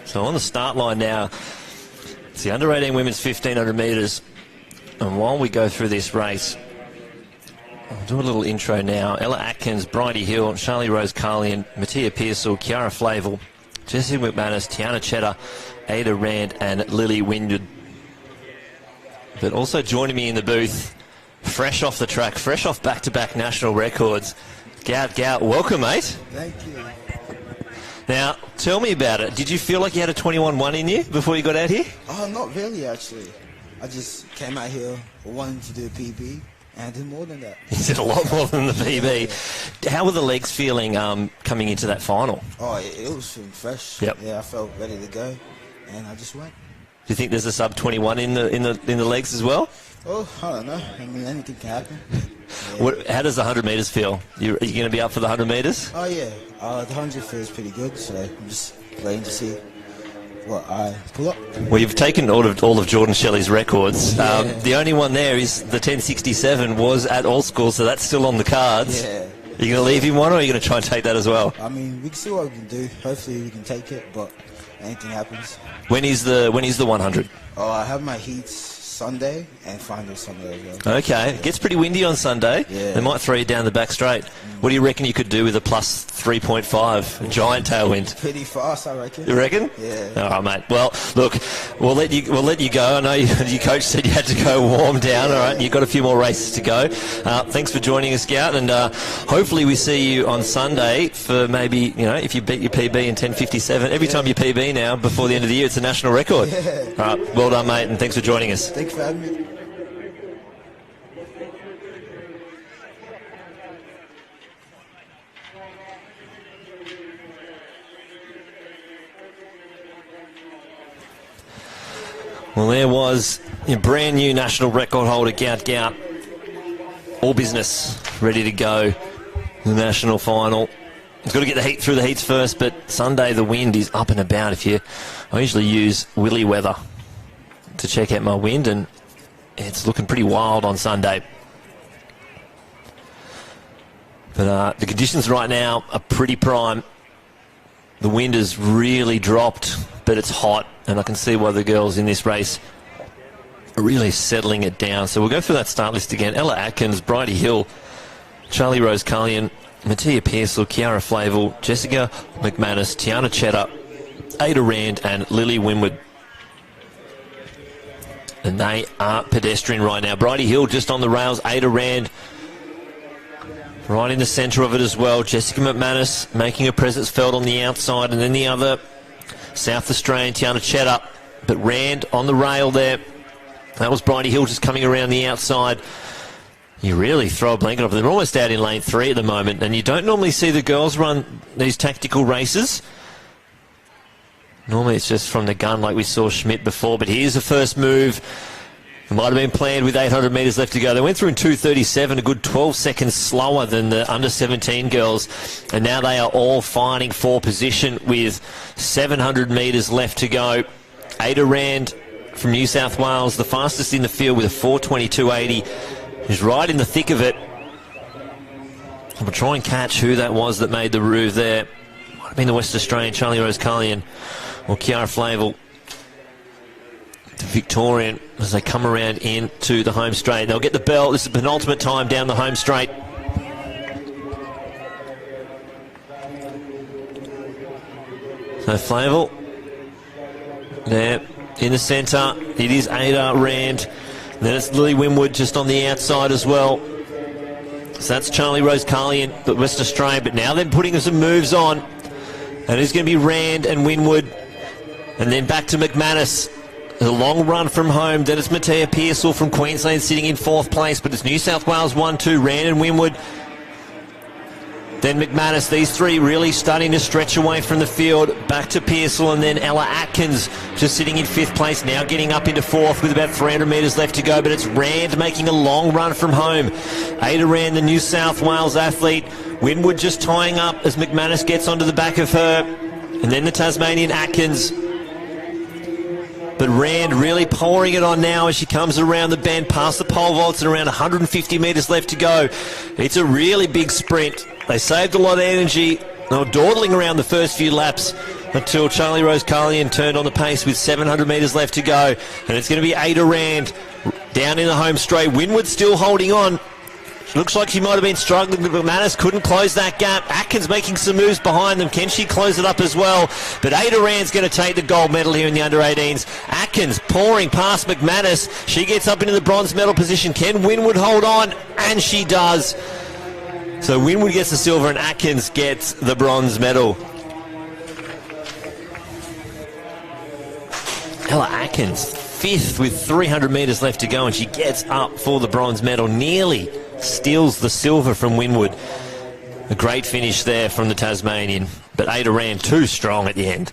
So on the start line now, it's the under-18 women's 1,500 metres. And while we go through this race, I'll do a little intro now. Ella Atkins, Bridie Hill, Charlie Rose Carlian, Mattia Pearsall, Kiara Flavel, Jessie McManus, Tiana Cheddar, Ada Rand, and Lily Winwood. But also joining me in the booth, fresh off the track, fresh off back-to-back national records, Gout, welcome, mate. Thank you. Now, tell me about it. Did you feel like you had a 21-1 in you before you got out here? Oh, not really, actually. I just came out here wanting to do a PB, and I did more than that. You did a lot more than the PB. How were the legs feeling coming into that final? Oh, it was feeling fresh. Yep. Yeah, I felt ready to go, and I just went. Do you think there's a sub 21 in the legs as well? Oh, I don't know. I mean, anything can happen. Yeah. How does the 100 metres feel? Are you going to be up for the 100 metres? Oh, yeah. The 100 feels pretty good, so I'm just waiting to see what I pull up. Well, you've taken all of Jordan Shelley's records. Yeah. The only one there is the 1067 was at All School, so that's still on the cards. Yeah. Are you going to leave him one, or are you going to try and take that as well? I mean, we can see what we can do. Hopefully we can take it, but anything happens. When is the 100? Oh, I have my heats Sunday and final Sunday as well. Okay, it gets pretty windy on Sunday. Yeah. They might throw you down the back straight. What do you reckon you could do with a plus 3.5, a giant tailwind? Pretty fast, I reckon. You reckon? Yeah. All right, mate. Well, look, we'll let you go. I know your coach said you had to go warm down. All right, you've got a few more races to go. Thanks for joining us, Scout, and hopefully we see you on Sunday for maybe, if you beat your PB in 10:57. Every time you PB now before the end of the year, it's a national record. Yeah. All right, well done, mate, and thanks for joining us. Thanks for having me. Well, there was your brand new national record holder, Gout. All business, ready to go. The national final. He's got to get the heat through the heats first, but Sunday the wind is up and about. I usually use Willy Weather to check out my wind, and it's looking pretty wild on Sunday. But the conditions right now are pretty prime. The wind has really dropped, but it's hot, and I can see why the girls in this race are really settling it down. So we'll go through that start list again. Ella Atkins, Bridie Hill, Charlie Rose Carlian, Mattia Pearsall, Kiara Flavel, Jessica McManus, Tiana Cheddar, Ada Rand, and Lily Winwood. And they are pedestrian right now. Bridie Hill just on the rails, Ada Rand right in the centre of it as well. Jessica McManus making her presence felt on the outside, and then the other South Australian, Tiana Cheddar. But Rand on the rail there. That was Bridie Hill just coming around the outside. You really throw a blanket over them. They're almost out in lane 3 at the moment, and you don't normally see the girls run these tactical races. Normally it's just from the gun like we saw Schmidt before, but here's the first move. It might have been planned with 800 metres left to go. They went through in 2:37, a good 12 seconds slower than the under-17 girls. And now they are all fighting for position with 700 metres left to go. Ada Rand from New South Wales, the fastest in the field with a 4:22.80. Is right in the thick of it. We'll try and catch who that was that made the move there. Might have been the West Australian, Charlie Rose Carlian or Kiara Flavel. The Victorian as they come around into the home straight. They'll get the bell. This is the penultimate time down the home straight. So Flavel there in the centre. It is Ada Rand. Then it's Lily Winwood just on the outside as well. So that's Charlie Rose Carlian, the West Australian. But now they're putting some moves on. And it's going to be Rand and Winwood. And then back to McManus. A long run from home. Then it's Mattia Pearsall from Queensland sitting in 4th place. But it's New South Wales 1-2. Rand and Winwood. Then McManus. These three really starting to stretch away from the field. Back to Pearsall, and then Ella Atkins just sitting in 5th place. Now getting up into 4th with about 300 metres left to go. But it's Rand making a long run from home. Ada Rand, the New South Wales athlete. Winwood just tying up as McManus gets onto the back of her. And then the Tasmanian Atkins. But Rand really pouring it on now as she comes around the bend past the pole vaults and around 150 metres left to go. It's a really big sprint. They saved a lot of energy. They were dawdling around the first few laps. until Charlie Rose Carlian turned on the pace with 700 metres left to go. And it's going to be Ada Rand down in the home straight. Winwood still holding on. Looks like she might have been struggling, but McManus couldn't close that gap. Atkins making some moves behind them. Can she close it up as well? But Ada Rand's going to take the gold medal here in the under-18s. Atkins pouring past McManus. She gets up into the bronze medal position. Can Winwood hold on? And she does. So Winwood gets the silver and Atkins gets the bronze medal. Ella Atkins, fifth with 300 metres left to go, and she gets up for the bronze medal. Nearly steals the silver from Winwood. A great finish there from the Tasmanian, but Ada Rand too strong at the end.